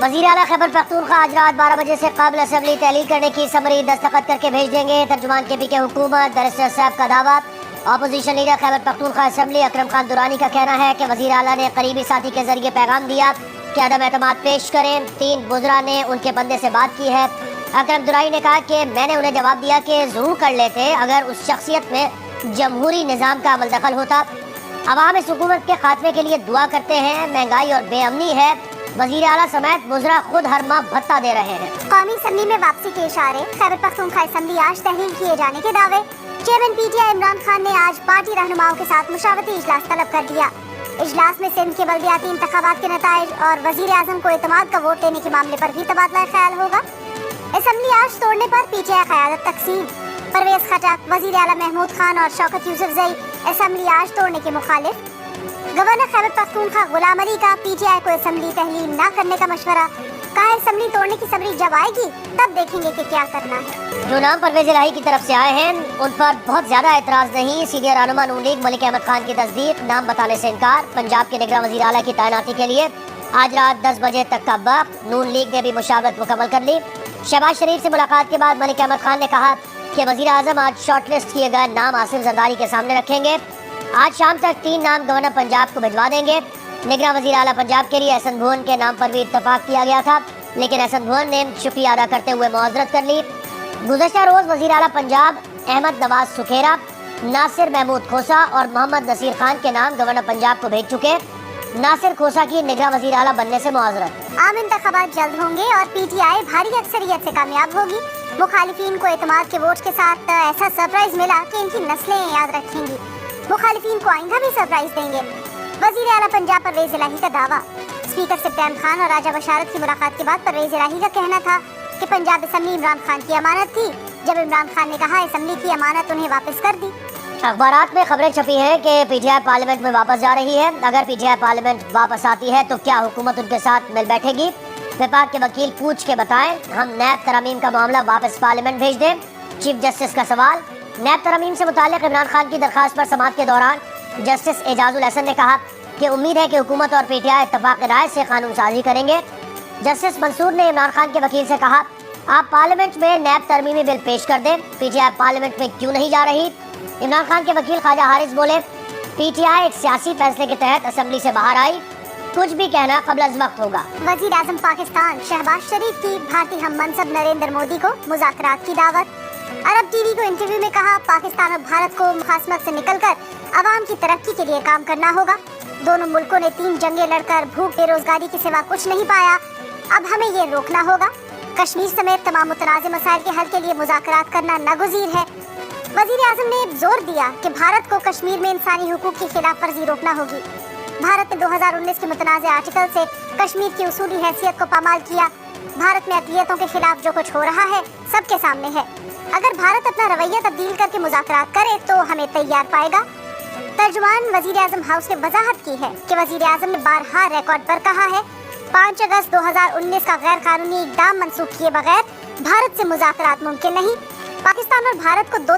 वज़ीर आला खैबर पख्तूनख्वा आज रात 12 बजे से कबल असम्बली तहलील करने की समरी दस्तखत करके भेज देंगे। तर्जुमान के पी के हुकूमत दरअसल साहब का दावा। Opposition leader Khyber Pakhtunkhwa assembly Akram Khan Durrani का कहना है कि वज़ीर आला ने करीबी साथी के जरिए पैगाम दिया कि अदम एतमाद पेश करें। 3 बुज़रा ने उनके बंदे से बात की है। अकरम दुरानी ने कहा कि मैंने उन्हें जवाब दिया कि ज़रूर कर लेते अगर उस शख्सियत में जमहूरी निज़ाम का अमल दखल होता। अवाम इस हुकूमत के खात्मे के लिए दुआ करते हैं। महंगाई और बेअमनी है, वज़ीर आला समेत बुज़रा खुद हर माह भत्ता दे रहे हैं। कौमी असम्बली में वापसी के इशारे, खैबर पख्तूनख्वा असम्बली आज तहलील किए जाने के दावे। चेयरमैन पीटीआई इमरान खान ने आज पार्टी रहनुमाओं के साथ मुशावरती इजलास तलब कर दिया। इजलास में सिंध के बल्दियाती इंतखाबात के नताइज और वज़ीर आज़म को एतमाद का वोट देने के मामले पर भी तबादला ख्याल होगा। असम्बली आज तोड़ने पर पीटीआई क़यादत तकसीम। परवेज़ खटक, वज़ीर आला महमूद खान और शौकत यूसुफजई असम्बली आज तोड़ने के मुखालिफ। गवर्नर खैबर पख्तूनख्वा गुलाम अली का पीटीआई को असम्बली तहलील न करने का मशवरा। कहा असम्बली तोड़ने की समरी जब आएगी तब देखेंगे कि क्या करना है। जो नाम परवेज़ इलाही की तरफ से आए हैं उन पर बहुत ज्यादा एतराज नहीं। सीनियर रहनुमा नून लीग मलिक अहमद खान की तस्दीक, नाम बताने से इनकार। पंजाब के निगरान वज़ीर आला की तैनाती के लिए आज रात 10 बजे तक का वक्त। नून लीग ने भी मुशावरत मुकम्मल कर ली। शहबाज शरीफ से मुलाकात के बाद मलिक अहमद खान ने कहा कि वज़ीर आज़म आज शॉर्टलिस्ट किए गए नाम आसिफ जरदारी के सामने रखेंगे। आज शाम तक 3 नाम गवर्नर पंजाब को भिजवा देंगे। निगरान वज़ीर आला पंजाब के लिए एहसन भुवन के नाम पर भी इत्तफाक किया गया था, लेकिन एहसन भुवन ने शुक्रिया अदा करते हुए मुआज़रत कर ली। गुज़श्ता रोज़ वज़ीर आला पंजाब अहमद नवाज सुखेरा, नासिर महमूद खोसा और मोहम्मद नसीर खान के नाम गवर्नर पंजाब को भेज चुके। नासिर खोसा की निगरान वज़ीर आला बनने से मुआज़रत। आम इंतखाबात जल्द होंगे और पीटीआई भारी अक्सरियत से कामयाब होगी। मुखालिफिन को एतमाद के वोट के साथ ऐसा सरप्राइज मिला कि इनकी नस्लें याद रखेंगी। मुखालिफिन को आइंदा भी सरप्राइज देंगे। वज़ीर आला पंजाब परवेज़ इलाही का दावा। स्पीकर सिप्तान खान और राजा बशारत की मुलाकात के बाद परवेज़ इलाही का कहना था कि पंजाब असम्बली इमरान खान की अमानत थी। जब इमरान खान ने कहा असम्बली की अमानत उन्हें वापस कर दी। अखबारात में खबरें छपी हैं कि पीटीआई पार्लियामेंट में वापस जा रही है। अगर पीटीआई पार्लियामेंट वापस आती है तो क्या हुकूमत उनके साथ मिल बैठेगी? विभाग के वकील पूछ के बताएं, हम नैब तरमीम का मामला वापस पार्लियामेंट भेज दें? चीफ जस्टिस का सवाल। नैब तरमीम से मुताल्लिक़ इमरान खान की दरखास्त पर समाअत के दौरान जस्टिस एजाजुल हसन ने कहा कि उम्मीद है कि हुकूमत और पीटीआई इत्तफाक़ राय से कानून साजी करेंगे। जस्टिस मंसूर ने इमरान खान के वकील से कहा, आप पार्लियामेंट में नैब तरमीमी बिल पेश कर दें, पीटीआई पार्लियामेंट में क्यों नहीं जा रही? इमरान खान के वकील ख्वाजा हारिस बोले, पीटीआई एक सियासी फैसले के तहत असम्बली से बाहर आई, कुछ भी कहना कब्ल अज़ वक्त होगा। वज़ीर आज़म पाकिस्तान शहबाज शरीफ की भारतीय हम मनसब नरेंद्र मोदी को मुज़ाकरात की दावत। अरब टीवी को इंटरव्यू में कहा, पाकिस्तान और भारत को मुखासमत से निकलकर अवाम की तरक्की के लिए काम करना होगा। दोनों मुल्कों ने 3 जंगें लड़कर भूख बेरोजगारी के सिवा कुछ नहीं पाया। अब हमें ये रोकना होगा। कश्मीर समेत तमाम मुतनाज़ मसाइल के हल के लिए मुज़ाकरात करना नागुज़ीर है। वज़ीर आज़म ने जोर दिया कि भारत को कश्मीर में इंसानी हुकूक की खिलाफ वर्जी रोकना होगी। भारत ने 2019 के मुतनाज़ आर्टिकल से कश्मीर की उसूली हैसियत को पामाल किया। भारत में अक़लियतों के खिलाफ जो कुछ हो रहा है सबके सामने है। अगर भारत अपना रवैया तब्दील करके मुज़ाकरात करे तो हमें तैयार पाएगा। तर्जुमान वज़ीर आज़म हाउस ने वजाहत की है कि वज़ीर आज़म ने बारहा रिकॉर्ड पर कहा है, 5 अगस्त 2019 का गैर कानूनी इक़दाम मनसूख किए बगैर भारत से मुज़ाकरात मुमकिन नहीं। पाकिस्तान और भारत को 2